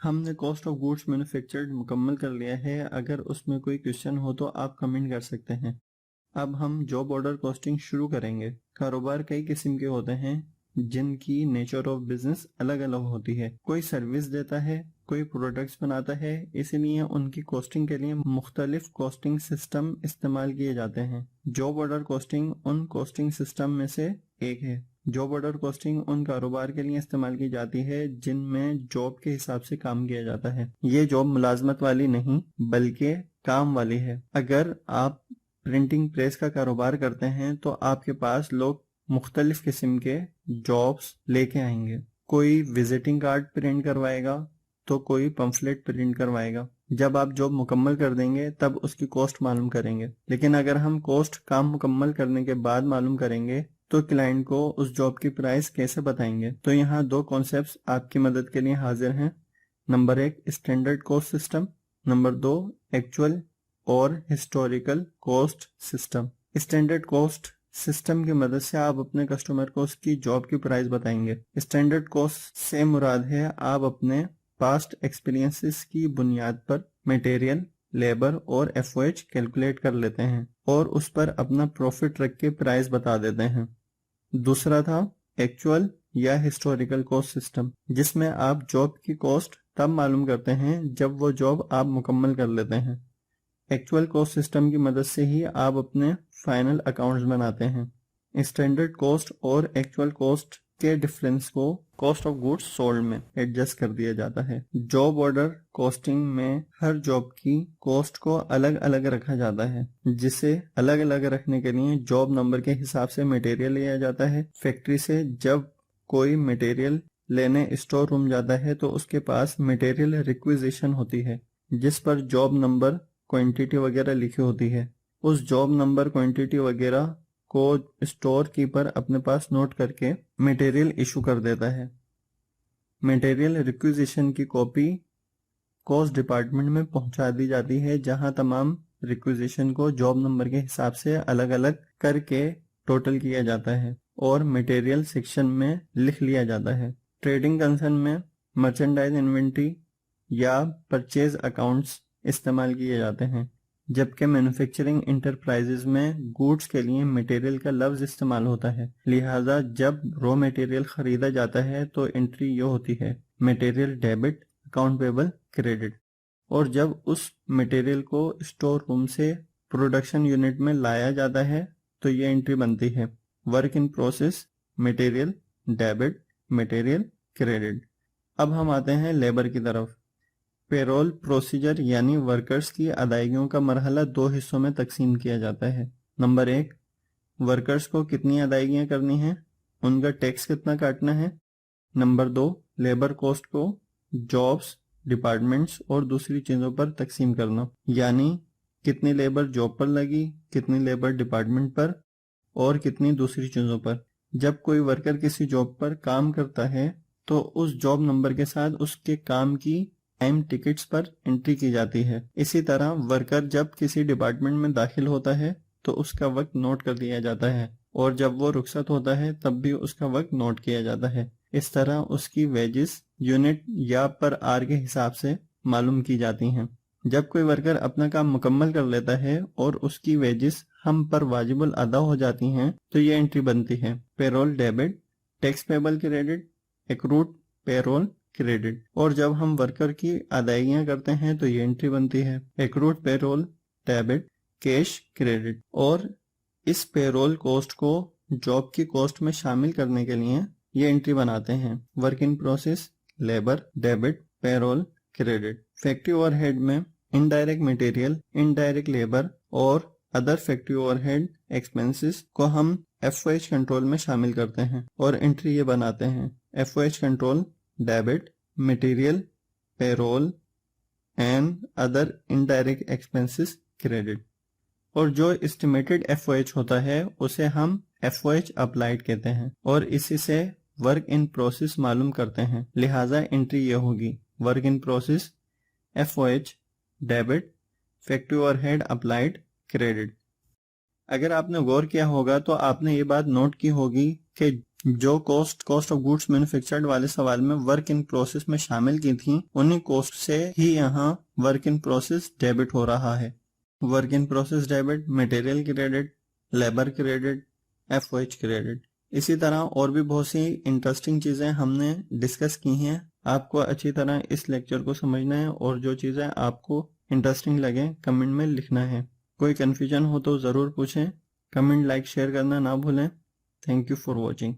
हमने cost of goods manufactured मुकम्मल कर लिया है। अगर उसमें कोई क्वेश्चन हो तो आप कमेंट कर सकते हैं। अब हम जॉब ऑर्डर कॉस्टिंग शुरू करेंगे। कारोबार कई किस्म के होते हैं जिनकी नेचर ऑफ बिजनेस अलग अलग होती है। कोई सर्विस देता है, कोई प्रोडक्ट्स बनाता है, इसीलिए उनकी कॉस्टिंग के लिए मुख्तलिफ कॉस्टिंग सिस्टम इस्तेमाल किए जाते हैं। जॉब ऑर्डर कॉस्टिंग उन कॉस्टिंग सिस्टम में से एक है। जॉब ऑर्डर कॉस्टिंग उन कारोबार के लिए इस्तेमाल की जाती है जिनमें जॉब के हिसाब से काम किया जाता है। ये जॉब मुलाजमत वाली नहीं बल्कि काम वाली है। अगर आप प्रिंटिंग प्रेस का कारोबार करते हैं तो आपके पास लोग मुख्तलिफ किस्म के जॉब्स लेके आएंगे। कोई विजिटिंग कार्ड प्रिंट करवाएगा तो कोई पंफलेट प्रिंट करवाएगा। जब आप जॉब मुकम्मल कर देंगे तब उसकी कॉस्ट मालूम करेंगे। लेकिन अगर हम कॉस्ट काम मुकम्मल करने के बाद मालूम करेंगे तो क्लाइंट को उस जॉब की प्राइस कैसे बताएंगे। तो यहाँ दो कॉन्सेप्ट्स आपकी मदद के लिए हाजिर हैं। Number 1 standard cost system, number 2 actual और historical cost system. Standard cost system की मदद से आप अपने कस्टमर को उसकी जॉब की प्राइस बताएंगे। स्टैंडर्ड कॉस्ट से मुराद है आप अपने पास्ट एक्सपीरियंसेस की बुनियाद पर मटेरियल, लेबर और एफओएच कैलकुलेट कर लेते हैं और उस पर अपना प्रॉफिट रख के प्राइस बता देते हैं। दूसरा था एक्चुअल या हिस्टोरिकल कॉस्ट सिस्टम, जिसमें आप जॉब की कॉस्ट तब मालूम करते हैं जब वो जॉब आप मुकम्मल कर लेते हैं। एक्चुअल कॉस्ट सिस्टम की मदद से ही आप अपने फाइनल अकाउंट्स बनाते हैं। स्टैंडर्ड कॉस्ट और एक्चुअल कॉस्ट के डिफरेंस को कॉस्ट ऑफ गुड्स सोल्ड में एडजस्ट कर दिया जाता है। जॉब ऑर्डर कॉस्टिंग में हर जॉब की कॉस्ट को अलग अलग रखा जाता है, जिसे अलग अलग रखने के लिए जॉब नंबर के हिसाब से मटेरियल लिया जाता है। फैक्ट्री से जब कोई मटेरियल लेने स्टोर रूम जाता है तो उसके पास मटेरियल रिक्विजिशन होती है जिस पर जॉब नंबर, क्वांटिटी वगैरह लिखी होती है। उस जॉब नंबर, क्वांटिटी वगैरह को स्टोर कीपर अपने पास नोट करके मटेरियल इशू कर देता है। मटेरियल रिक्विजिशन की कॉपी कॉस्ट डिपार्टमेंट में पहुंचा दी जाती है, जहां तमाम रिक्विजिशन को जॉब नंबर के हिसाब से अलग अलग करके टोटल किया जाता है और मटेरियल सेक्शन में लिख लिया जाता है। ट्रेडिंग कंसर्न में मर्चेंडाइज इन्वेंट्री या परचेज अकाउंट्स इस्तेमाल किए जाते हैं, जबकि मैन्युफैक्चरिंग इंटरप्राइजेज में गुड्स के लिए मटेरियल का लफ्ज इस्तेमाल होता है। लिहाजा जब रॉ मटेरियल खरीदा जाता है तो एंट्री ये होती है material debit, account payable, credit. और जब उस मटेरियल को स्टोर रूम से प्रोडक्शन यूनिट में लाया जाता है तो ये एंट्री बनती है work in process, material debit, material credit. अब हम आते हैं लेबर की तरफ। पेरोल प्रोसीजर यानी वर्कर्स की अदायगियों का मरहला दो हिस्सों में तकसीम किया जाता है। नंबर 1, वर्कर्स को कितनी अदायगियां करनी है, उनका टैक्स कितना काटना है। नंबर 2, लेबर कॉस्ट को जॉब्स, डिपार्टमेंट्स और दूसरी चीजों पर तकसीम करना, यानी कितनी लेबर जॉब पर लगी, कितनी लेबर डिपार्टमेंट पर और कितनी दूसरी चीजों पर। जब कोई वर्कर किसी जॉब पर काम करता है तो उस जॉब नंबर के साथ उसके काम की टाइम टिकट्स पर एंट्री की जाती है। इसी तरह वर्कर जब किसी डिपार्टमेंट में दाखिल होता है तो उसका वक्त नोट कर दिया जाता है और जब वो रुखसत होता है तब भी उसका वक्त नोट किया जाता है। इस तरह उसकी वेजेस यूनिट या पर आर के हिसाब से मालूम की जाती हैं। जब कोई वर्कर अपना काम मुकम्मल कर लेता है और उसकी वेजेस हम पर वाजिबुल अदा हो जाती हैं तो ये एंट्री बनती है payroll debit, tax payable credit, accrued payroll credit. और जब हम वर्कर की अदायगियां करते हैं तो ये एंट्री बनती है accrued payroll debit, cash credit. और इस पेरोल कॉस्ट को जॉब की कॉस्ट में शामिल करने के लिए ये एंट्री बनाते हैं work in process, labour debit, payroll credit. Factory overhead में इनडायरेक्ट मटेरियल, इनडायरेक्ट लेबर और अदर फैक्ट्री ओवरहेड एक्सपेंसेस को हम एफओएच कंट्रोल में शामिल करते हैं और एंट्री ये बनाते हैं FOH control debit, material, payroll and other indirect expenses credit. और जो एस्टिमेटेड एफओएच होता है उसे हम एफओएच अप्लाइड कहते हैं और इसी से वर्क इन प्रोसेस मालूम करते हैं। लिहाजा एंट्री ये होगी work in process, FOH debit, factory overhead applied credit. अगर आपने गौर किया होगा तो आपने ये बात नोट की होगी कि जो कॉस्ट ऑफ गुड्स मैन्युफैक्चर्ड वाले सवाल में वर्क इन प्रोसेस में शामिल की थी, उन्हीं कॉस्ट से ही यहाँ वर्क इन प्रोसेस डेबिट हो रहा है। Work in process debit, material credit, labour credit, FOH credit. इसी तरह और भी बहुत सी इंटरेस्टिंग चीजें हमने डिस्कस की हैं। आपको अच्छी तरह इस लेक्चर को समझना है और जो चीजें आपको इंटरेस्टिंग लगे कमेंट में लिखना है। कोई कंफ्यूजन हो तो जरूर पूछें। कमेंट, लाइक, शेयर करना ना भूलें। Thank you for watching.